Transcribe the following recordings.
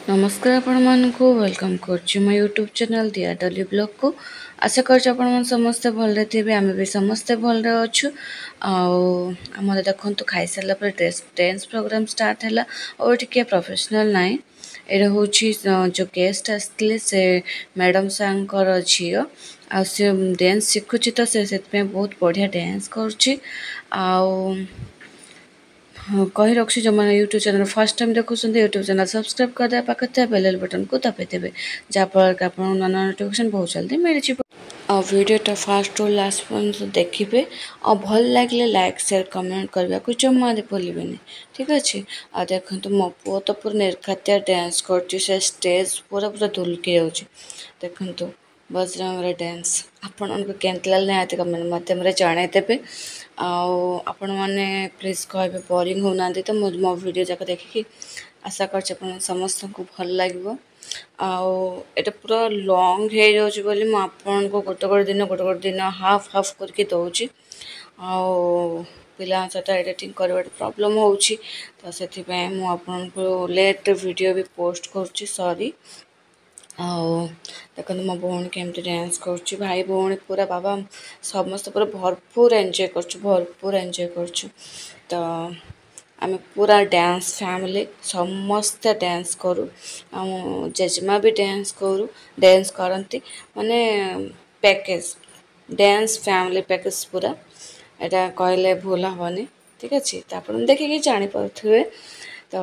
नमस्कार आपण मानकु वेलकम करछु मो यूट्यूब चैनल दिया डली ब्लॉग को आशा कर आपण मन समस्त भल थे आम भी समस्ते भल अच्छु आम देखु खाई सारा पर डांस प्रोग्राम स्टार्ट है और टिके प्रोफेशनल नाई एटा हूँ जो गेस्ट आसते से मैडम सांकर झी आ डांस शिखुची तो से बहुत बढ़िया डांस करुच्ची कही रखी जो मैंने यूट्यूब चैनल फर्स्ट टाइम देखुं यूट्यूब चैनल सब्सक्राइब करदे पाखे बेल बटन को दबाई देवे जहाँफल कि आप नया नोटिफिकेशन बहुत जल्दी मिल जाए वीडियोटा फास्ट टू लास्ट पर्यंत देखिए और भल लगे लाइक शेयर कमेंट करने को जमा भूलें ठीक अच्छे आ देखो मो पु तो पूरा निर्खातिया डांस कर स्टेज पूरा पूरा धुलकी जाऊँगी देखो बजरंग डांस आपण को केमती लगे निहत कमेंट मध्यम जनईदेवे आपण मैंने प्लीज कहे बोरिंग होना तो मो वीडियो जाक देखिए आशा कर समस्त को भल लगे आटा पूरा लंग हो जाऊँगी बोली मुझे गोटे गोटे दिन हाफ हाफ करके दौची पिला सहित एडिटिंग कर प्रॉब्लम हो तो से मुझे लेट वीडियो भी पोस्ट करुच्ची सॉरी देखो मो भौणी केमती डांस कर भाई भौणी पूरा बाबा समस्त पूरा भरपूर एंजॉय कर तो आम पूरा डांस फैमिली समस्त डांस करूँ जेजेमा भी डांस करूँ डांस करती माने पैकेज डांस फैमिली पैकेज पूरा एटा कहले भूल हेनी ठीक अच्छे तो आप देखिए जानीपे तो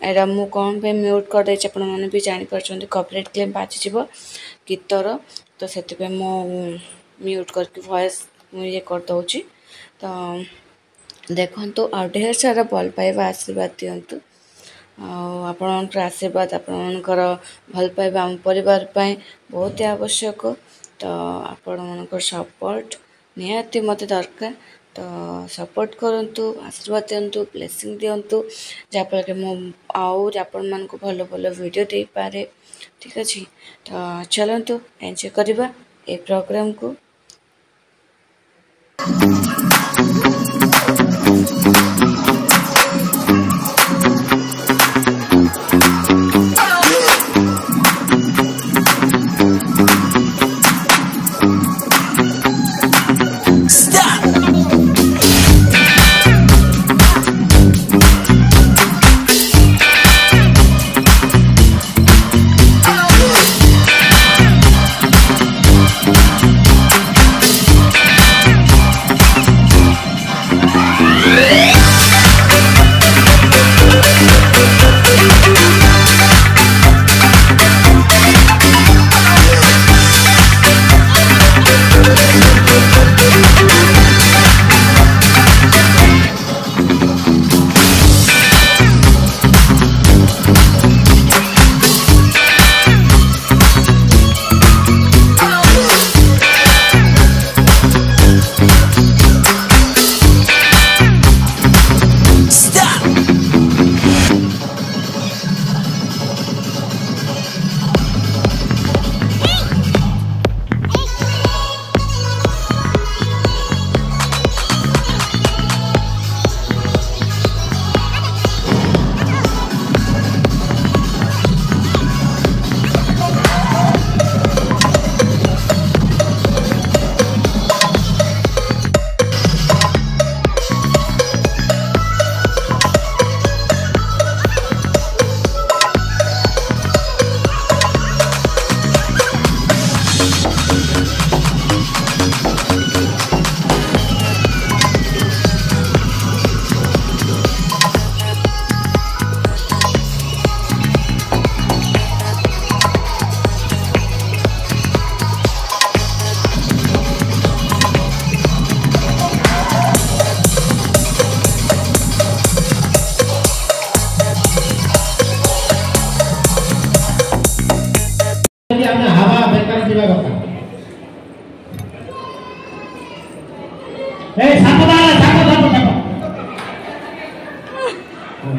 एटा मु कौन पे म्यूट कर दे मैंने भी जानीपार कॉपीराइट क्लेम बाजी गीतर तो से मो म्यूट करके वॉइस ये करदे तो देखो आ ढेर सारा भल पाइबा आशीर्वाद दिंतु आपणकर आशीर्वाद आपणकर भल पाइबा आम परिवार बहुत ही आवश्यक तो आपण मनकर सपोर्ट निहाती मत दरकार तो सपोर्ट करंतु आशीर्वाद दिंतु ब्लेसिंग दिंतु जहाँफल कि मुझे आपण मान को भल भल वीडियो दे पारे ठीक अच्छे तो चलतु एंजॉय करवा ए प्रोग्राम को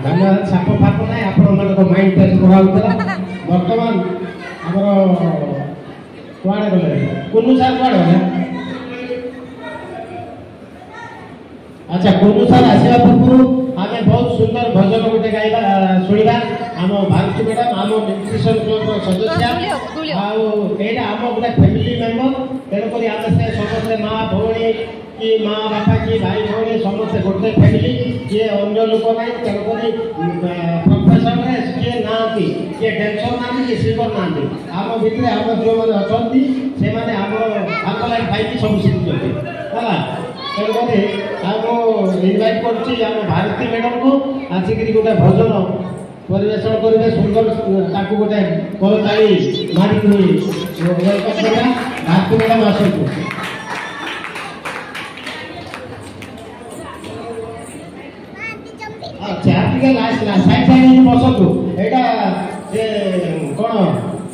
धन्यवाद साप फाप ना आप माइंड फ्रेश कराला बर्तमान आमर कुआड़े गले कुन्नू सार कुआड़े गले अच्छा कुन्नू सार आसवा पूर्व आम बहुत सुंदर भजन गोटे गाइबा शुणा आम भारती मैडम आम न्यूट्रिशन क्लब सदस्य आईटा आम गोटे फैमिली मेम्बर तेणुक आम से समस्ते माँ भौणी कि माँ बापा कि भाई भौणी समस्ते गोटे फैमिली किए अन्य लोक ना तेणुक प्रोफेशन किए ना किए टेंशन ना कि सिल्वर ना आम भितर आम जो मैंने अच्छा से मैंने आम आंकलाइन खाई सब शिखुं है तेणुक आम इनभाइट कर भारती मैडम को आसिक गोटे भजन परिवेशन करेंगे सुंदर ताकू गोटे करताली मारिक वेलकम करा भारती मैडम आसतु चेयर टिके लास्ट साइड साइड बसतु एटा से कोन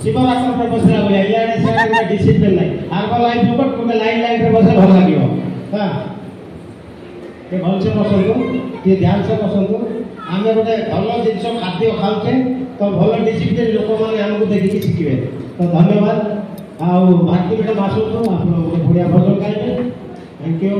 शिवरात्र पर बसला बोले इयाडे से डिसिप्लिन नहीं आगो लाइन ऊपर तुमे लाइन लाइन रे बसे भल लागियो हां के भल से बसतु के ध्यान से बसतु आम गोटे भल जिन खाद्य खाऊे तो भल डिसिप्लिन लोक मैंने आमको देखिए शिखे तो धन्यवाद आउ भारती मैडम आसतु आप बढ़िया भजन गाइबे थैंक यू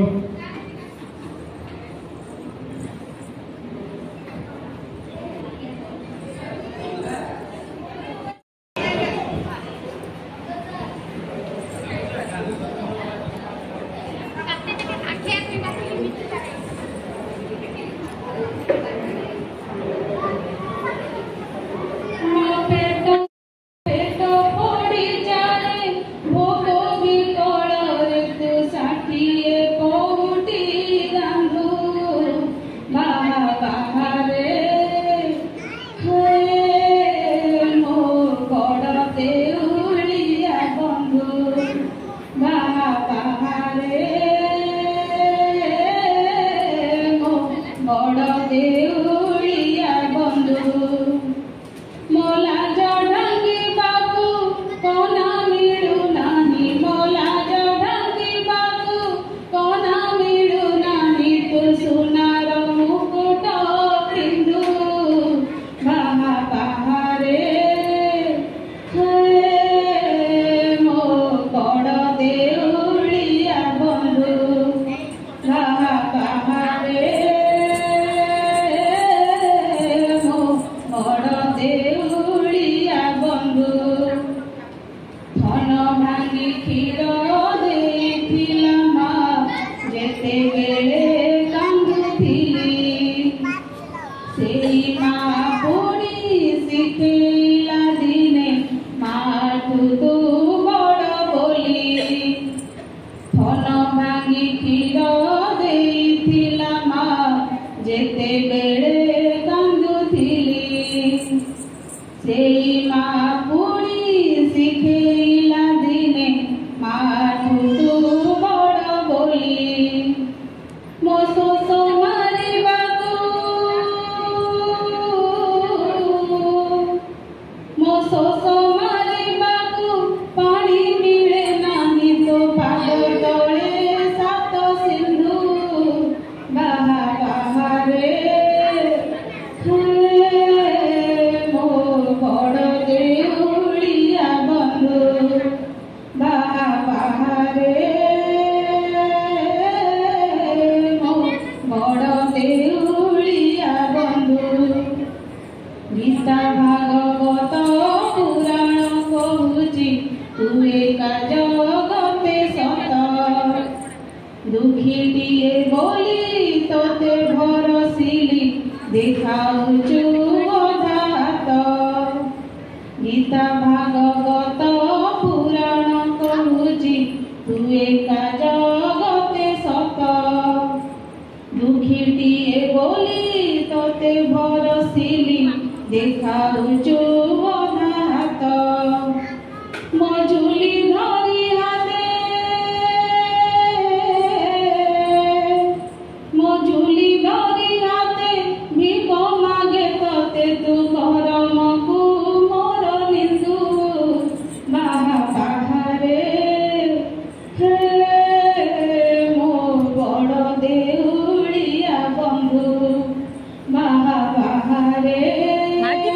Marty,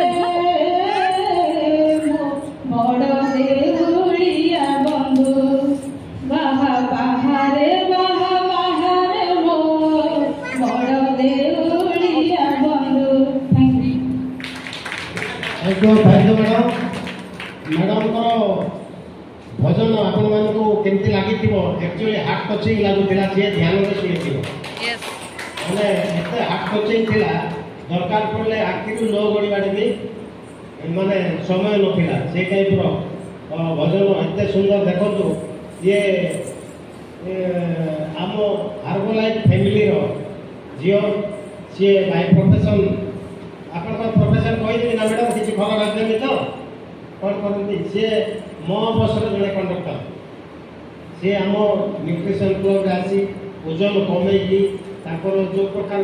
ସାଧୁ ମ୍ୟାଡ଼ାମ୍ ମ୍ୟାଡ଼ାମଙ୍କର ଭଜନ ଆପଣମାନଙ୍କୁ କେମିତି ଲାଗିଥିବ? ଆକ୍ଚୁଆଲି ହାର୍ଟ ଟଚିଂ ଲାଗୁଥିଲା, ସିଏ ଧ୍ୟାନରେ ଶୁଣିଥିବ। ମାନେ ଏତେ ହାର୍ଟ ଟଚିଂ ଥିଲା, ଦରକାର ପଡ଼ିଲେ ଆଖିରୁ ଲୁହ ଗଡ଼ିବାରେ ବି ମାନେ ସମୟ ନଥିଲା। ସେଇ ଟାଇପ୍ର ଭଜନ ଏତେ ସୁନ୍ଦର। ଦେଖନ୍ତୁ ଇଏ ଆମ ହାର୍ବୋଲାଇଫ୍ ଫ୍ୟାମିଲିର ଝିଅ, ସିଏ ବାଇ ପ୍ରଫେସନ୍, ଆପଣଙ୍କର ପ୍ରଫେସନ୍ କହିଦେବି ନା ମ୍ୟାଡ଼ାମ୍? କିଛି ଖବର ଆସିବେନି ତ? କ'ଣ କରନ୍ତି? ସିଏ ମୋ ବସର ଜଣେ କଣ୍ଡକ୍ଟର। ସିଏ ଆମ ନ୍ୟୁଟ୍ରିସନ୍ କ୍ଲବ୍ରେ ଆସି ଓଜନ କମେଇକି ତାଙ୍କର ଯେଉଁ ପ୍ରକାର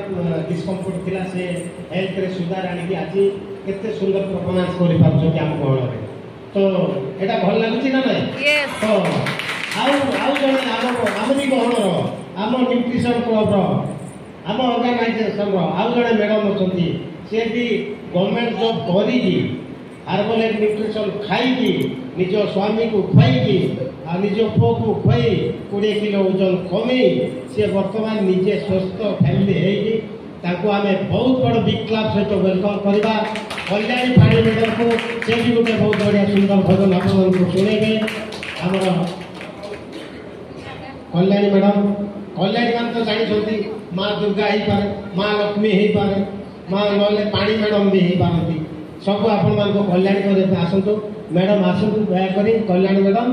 ଡିସ୍କମ୍ଫର୍ଟ ଥିଲା ସେ ହେଲ୍ଥରେ ସୁଧାର ଆଣିକି ଆଜି କେତେ ସୁନ୍ଦର ପରଫର୍ମାନ୍ସ କରିପାରୁଛନ୍ତି ଆମ ଗହଳରେ। ତ ଏଇଟା ଭଲ ଲାଗୁଛି ନା ନାହିଁ? ତ ଆଉ ଜଣେ ଆମ ବି ଗହଣର, ଆମ ନ୍ୟୁଟ୍ରିସନ୍ କ୍ଲବ୍ର, ଆମ ଅର୍ଗାନାଇଜେସନ୍ର ଆଉ ଜଣେ ମ୍ୟାଡ଼ାମ୍ ଅଛନ୍ତି। ସେ ବି ଗଭର୍ଣ୍ଣମେଣ୍ଟ ଜବ୍ କରିକି ହାର୍ବାଲାଇଫ୍ ନ୍ୟୁଟ୍ରିସନ୍ ଖାଇକି ନିଜ ସ୍ୱାମୀକୁ ଖୁଆଇକି ଆଉ ନିଜ ପୁଅକୁ ଖୁଆଇ 20 କିଲୋ ଓଜନ କମେଇ ସିଏ ବର୍ତ୍ତମାନ ନିଜେ ସୁସ୍ଥ ଫ୍ୟାମିଲି ହେଇକି ତାଙ୍କୁ ଆମେ ବହୁତ ବଡ଼ ବିଗ୍ କ୍ଲାସ୍ ସହିତ ୱେଲକମ୍ କରିବା। କଲ୍ୟାଣୀ ପାଣି ମ୍ୟାଡ଼ାମ୍କୁ ସେ ବି ଗୋଟେ ବହୁତ ବଢ଼ିଆ ସୁନ୍ଦର ଭଜନ ଆପଣମାନଙ୍କୁ ଶୁଣେଇବେ। ଆମର କଲ୍ୟାଣୀ ମ୍ୟାଡ଼ାମ୍, କଲ୍ୟାଣୀ ମାନେ ତ ଜାଣିଛନ୍ତି ମା ଦୁର୍ଗା ହେଇପାରେ, ମା ଲକ୍ଷ୍ମୀ ହେଇପାରେ, ମା ନହେଲେ ପାଣି ମ୍ୟାଡ଼ାମ୍ ବି ହେଇପାରନ୍ତି। ସବୁ ଆପଣମାନଙ୍କୁ କଲ୍ୟାଣୀ କରିବା ଆସନ୍ତୁ ମ୍ୟାଡ଼ାମ୍, ଆସନ୍ତୁ ଦୟାକରି କଲ୍ୟାଣୀ ମ୍ୟାଡ଼ାମ୍।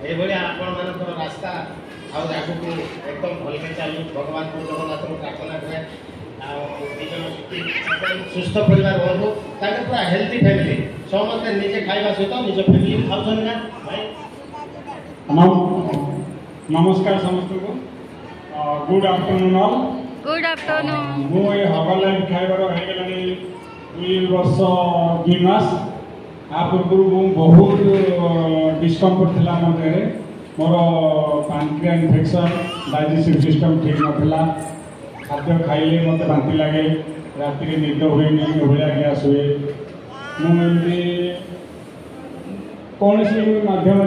ଏଇଭଳିଆ ଆପଣମାନଙ୍କର ରାସ୍ତା ଆଉ ଆଗକୁ ଏକଦମ ଭଲରେ ଚାଲୁ, ଭଗବାନଙ୍କୁ ଜଗନ୍ନାଥଙ୍କୁ ପ୍ରାର୍ଥନା କରେ। ଆଉ ନିଜର ସୁସ୍ଥ ପରିବାର ରୁହନ୍ତୁ, ତାଙ୍କ ପୁରା ହେଲ୍ଦି ଫ୍ୟାମିଲି, ସମସ୍ତେ ନିଜେ ଖାଇବା ସହିତ ନିଜ ଫ୍ୟାମିଲି ଖାଉଛନ୍ତି ନା ଭାଇ? नमस्कार समस्त को good afternoon all. Good afternoon. मु ये हर्बालाइफ खाइबार हो गलानी 2 वर्ष 2 मास। आ पूर्व मु बहुत डिस्कम्फर्ट थिला मो देह, मोर पैंक्रिया इन्फेक्शन, डाइजेस्टिव सिस्टम ठीक नथिला, खाद्य खाइले मते बांति लागे, राति रे निद होइनी, भलिया गैस हुए। मुझे कौन सी माध्यम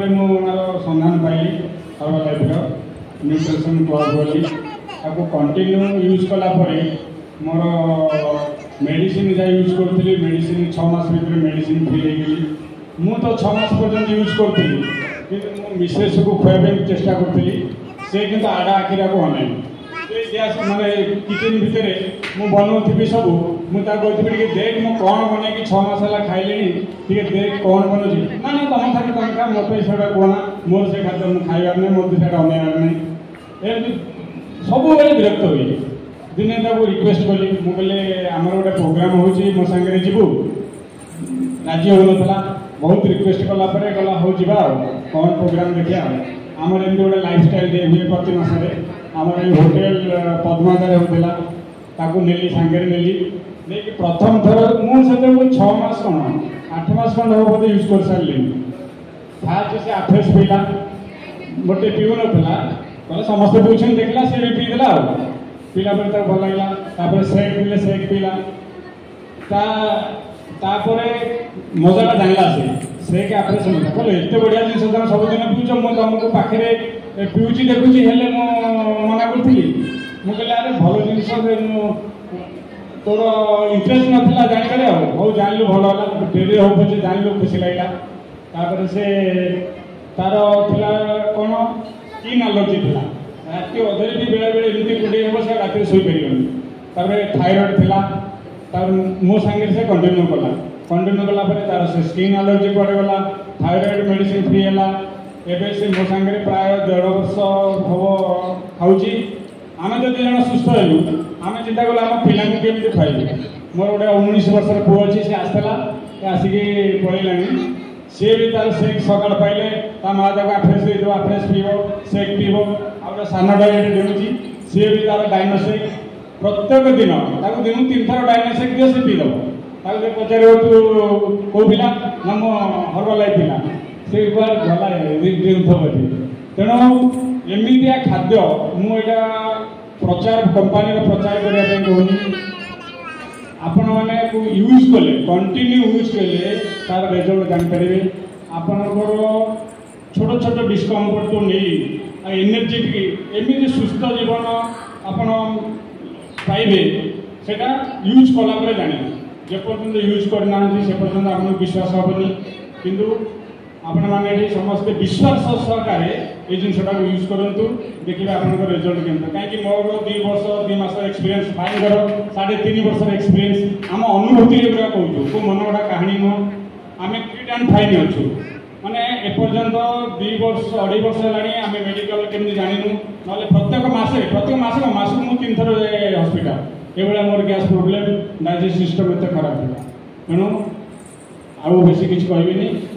संधान पाइली हर्बालाइफ न्यूट्रिशन क्लब बोली आपको कंटिन्यू यूज कला मोर मेडिसिन जहाँ यूज करी, मेडिसिन 6 मास भर मेडिसिन फ्री हो गई। मु तो 6 मास पर्यटन यूज करी, मिसेस को खुआबे चेष्टा करी, से कि आड़ा आखिरा को अनाई गैस माने किचन भितर मु बनाऊी सब मुझे कहती देख मु कौन बन 6 मास है खाइले देख कौन बनूँ ना ना तुम खाली तुम खा मत से कहना मोर से खाद्य मुझे खाइबार नहीं, मत से अनैबार नहीं। एमती सब विरक्त हुई दिने रिक्वेस्ट कली मुझे आमर गोटे प्रोग्राम हो मो सांगे जीवु राजी हो ना, बहुत रिक्वेस्ट कलापर गला हो जा कौन प्रोग्राम देखिए आमर एमती गोटे लाइफ स्टाइल डे हुए प्रति मसरे आमर होटेल पद्मादार होता ताकू नेली सांगे नेली नहीं प्रथम थर मुझे 6 मास कौन 8 मास खंड हम बोधे यूज कर सारे। फास्ट से आफेस पीला गोटे पीऊ ना समस्त पूछे देखला सी भी पीदेला पीला भल लगे सेक पीले सेक पीला मजाटा जानला सेक आफेस कहले एत बढ़िया जिन तुम सबुदिन पीछ मुझे तुमको पाखे पीऊँगी देखुची मना करी मुझे अरे भल जिन तोर इंटरेस्ट नाला जानकार हो जानलु भल है डेरी हो पचे जानलु खुशी लगे। तापर से तार कौन स्किन एलर्जी थी राति अधे भी बेले बेले एमती कुंडे हम से रात शोपर थायरॉइड थी मो सांगे से कंटिन्यू कला तार से स्किन एलर्जी कड़े गला थायरॉइड मेडिसिन फ्री है एवं से मो सांगे प्राय 1.5 वर्ष हम खाऊँ आम जब जन सुस्थ हेलु आम चिंता कलु आम पिला केमी खुआबू। मोर गोटे 19 वर्षर पुओ अच्छी सी आसला आसिक पलैला सी भी तार सेक सकाल पाइले माँ ताको आफ्रेस दे आफ्रेस पीब सेक पीब आगे सानटा ये देवी सी भी तार डायनोसेक प्रत्येक दिन दिन 3 थर डायनोसेक दियो से पीदब पचार तू कौ पिला ना मो हर्बालाइफ पिला से गला दिथी तेणु एमतिया खाद्य मुझा प्रचार कंपानी प्रचार करने कहूनी आपण मैंने यूज कले कंटिन्यू यूज कले तार रिजल्ट जानीपर आपणकर छोट छोट डिस्कम्फर्ट को नहीं एनर्जेटिक एमती सुस्थ जीवन आपण पाइबे सेटा यूज कला जाने जेपर्यंत यूज करना से पर्यंत आपको विश्वास हेनी किंतु आपण मैंने समस्ते विश्वास सहकार ये जिनटा यूज करूँ देखिए आप रिजल्ट केमता कहीं मोर 2 वर्ष 2 मास एक्सपीरियंस भाईर 3.5 वर्ष एक्सपीरियंस आम अनुभूति गुड़ा कहूँ को मन गड़ा कहानी नुह आम किट एंड फाइन अच्छु माने एपर्यंत 2 वर्ष 2.5 वर्ष है आम मेडिकल केमती जानू ना प्रत्येक मास मुझे 3 थर हस्पिटाल ये मोर गैस प्रोब्लेम डाइजेस्ट सिस्टम एत खराब था तेणु आउ बेसी किसी कहबी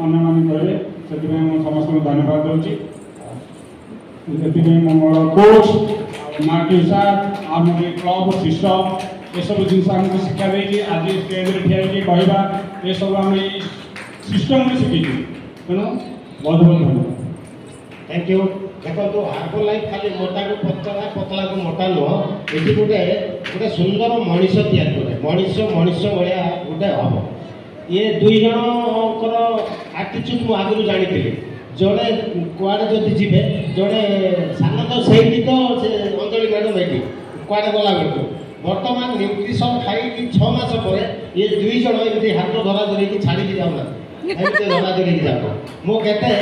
अन्य मैंने कहे से समस्त धन्यवाद दूसरी मोर कोच मार्टी सार आम क्लब सिस्टम ये सब जिन आमको शिक्षा देगी आज स्टेज ठिया कहवा ये सब आम सिस्टम शिखी तेणु बहुत बहुत धन्यवाद थैंक यू देखो हार्बर लाइफ खाली मोटा को पतला पतला को मोटा नुह ये गोटे गोटे सुंदर मनीष या मनीष भाया गोटे हम ये 2 जनकर आटीट्यूड मुझे आगुरी जानी जड़े कुआड़े जदि जीवे जड़े सान तो सही तो से अंजलि मैडम ये कुआड़े गला बेलू बर्तमान न्यूट्रिशन खाई 6 मास पर ये 2 जन एमती हाथ धरा धरिकी छाड़ी जाऊना एमती धरा धरिकी जाओ मु केते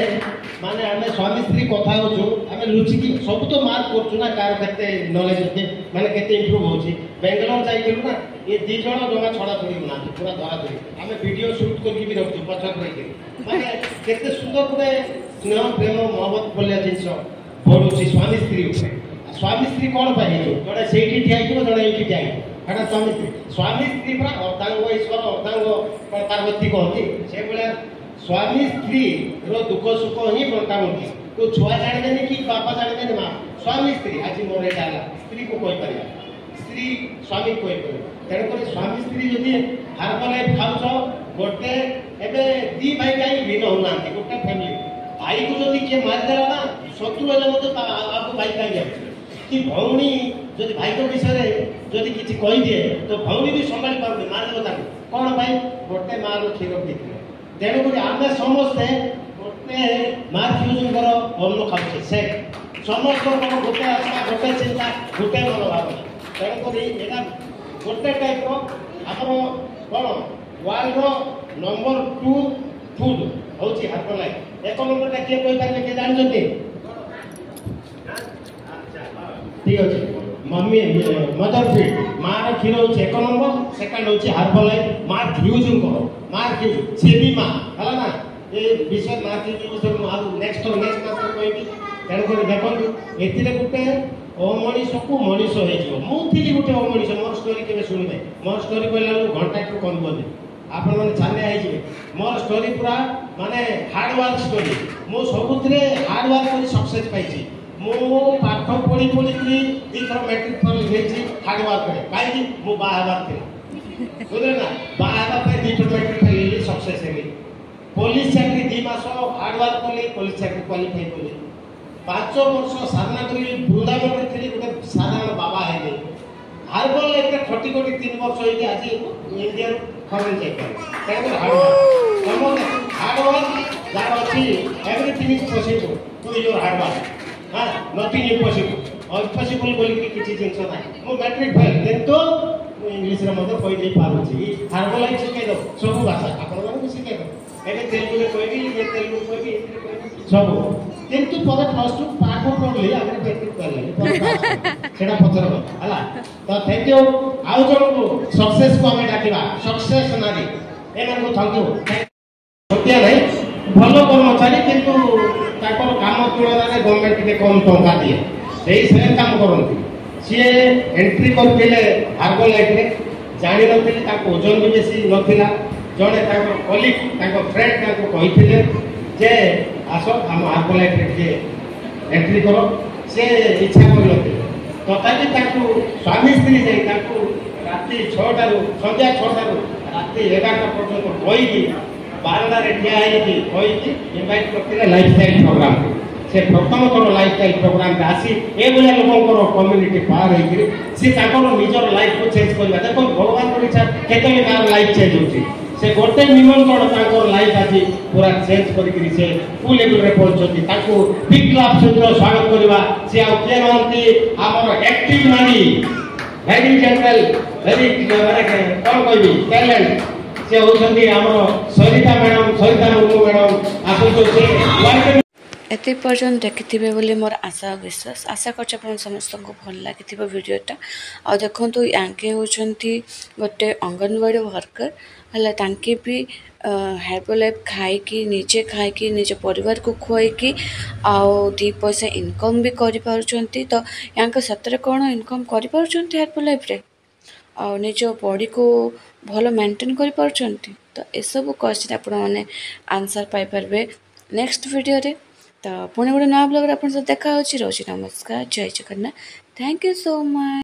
माने आम स्वामी स्त्री कथा होचु आम लुचिकी सब तो मार्क करछु ना कार केते नॉलेज के माने केते इंप्रूव होची बेंगलोर जाइलु ना ये 2 जन जमा छड़ा छड़ी ना पूरा धरा धरी आम वीडियो शूट करके भी रखछु पछर रही माने केते सुंदर पुरे स्नेह प्रेम मोहब्बत बोलिया जिंस पडुची स्वामी स्त्री स्वामी स्त्री कौन पाई जड़े से जड़े ये ठिया स्वामी स्त्री पूरा अर्धांग ईश्वर अर्धांग पार्वती कहती से भाया स्वामी स्त्री रो दुख सुख ही बंटा बंटी तो छुआ जाने कि बापा जाने माँ स्वामी स्त्री आज मोर यहाँ स्त्री को कही पार स्त्री स्वामी कही पार तेणुक स्वामी स्त्री जदि हार्बर लाइफ खाऊच गोटे एवं 2 भाई कहीं भिन्न होना गोटे फैमिली भाई को जब किए मारिदेला ना शत्रु आपको भाई कहीं कि भौणी जदि भाई को विषय जदि किसी कहीदिए तो भौणी भी संभाली पारे मारिदेव कौन भाई गोटे माँ क्षीर देखिए तेणुक आम समस्ते गोटे माँ फ्यूजर अन्न खाऊे से समस्त गोटे आशा गोटे चिंता गोटे मनोभाव तेणुक यहाँ गोटे टाइप आप कौन वर्ल्ड नंबर 2 फूड हूँ हार्बर लाइफ 1 नंबर किए कही पारे किए जानते ठीक अच्छे मम्मी मदर फीड माँ क्षीर हूँ 1 नंबर सेकेंड हूँ हार्बर लाइफ माँ फ्यूज माँ फ्यूज सी भी माँ है ना ये विषय माँ फ्यूज नेक्स्ट मास कहि तेणुक देखो ये गोटे अमनीष को मनीष हो गोटे अमनीष मोर स्टोरी के शुणवे मोर स्टोरी कहला घंटा टू कम बोली आपण मैंने छानिया मोर स्टोरी पूरा माने हार्डवर्क स्टोरी मु सबुत हार्डवर्क कर सक्सेस पाई मु पाठ पढ़ी पढ़ी 2 थर मैट्रिक फल लेछि हार्डवर्क करे काई मु बाहर थिला बुझले ना बाहर पे 2 थर मैट्रिक फल ले सक्सेस हेली पुलिस चाकरी 2 मास हार्डवर्क कली पुलिस चाकरी क्वालिफाई कली 5 वर्ष साधना करी वृंदावन थी गोटे साधारण बाबा है हार्बर लाइफ खटी खटी 3 वर्ष होगी आज इंडिया फरेन जाइए हार्डवर्क जहाँ अच्छी everything is possible to your hard work हाँ नथिंग इम्पॉसिबल इम्पॉसिबल बोल किसी जिन ना मु मैट्रिक फेल किंतु इंग्लिश कहीदे पार्टी हार्बर लाइफ शिखे दो सब भाषा आपण शिखे दो एवं तेलुगु कहबी ये तेलुगु कहबी सब किंतु पद प्लस 2 पाठ पढ़ली आगे मैट्रिक कर पचर है तो थैंक यू आउ जन को सक्सेस को आम डाक सक्सेस नारी एम थैंक यू छोटिया नहीं भल कर्मचारी किंतु काम तुलन में गवर्नमेंट टे कम टंका दिए से काम करती सी एंट्री करते हार्बर लाइफ जानी नी ओजन भी बेसी नाला जड़े कलिग फ्रेंड कही जे आस आम हार्बर लाइफ एंट्री कर से इच्छा कर तथापि स्वामी स्त्री जाए राति 6 संध्या 6 राति 11 पर्यटन कहीकि बारंडार ठिया कही इनभाइट करते लाइफस्टाइल प्रोग्राम से प्रथम थर लाइफस्टाइल प्रोग्राम आसी ए लोकर कम्युनिटी पार होकर सी निजर लाइफ को चेंज करवा देखो भगवान इच्छा केतने लाइफ चेंज होती से गोटे निमंत्रण तांकर लाइफ आज पूरा चेंज करके से फुल लेवल रे पहुंचती ताको बिग क्लास सहित स्वागत करवा से आ के नहंती हमर एक्टिव नानी वेरी जनरल वेरी कौन कहबी टैलेंट से होती हमर सरिता मुर्मू मैडम आसु से एते पर्यंत देखिथिबे बोली मोर आशा विश्वास आशा करछ अपन समस्त को भल लागिथिबो वीडियोटा आ देखंतु यांके होचंती गोटे अंगनवाड़ी वर्कर हला तांके भी हेल्पलाइफ खाई निजे खाई निजे परिवार को खुआई कि आउ 2 पैसा इनकम भी करि पारुचंती तो यांके सतरे कोन इनकम करि पारुचंती हेल्पलाइफ रे आ निज बॉडी को भल मेंटेन करि पारुचंती तो ए सब क्वेश्चन आपण माने आंसर पाई परबे नेक्स्ट वीडियो रे तो पुणे गोटे नया ब्लॉग आप देखा रोची नमस्कार जय Jagannath thank you so much.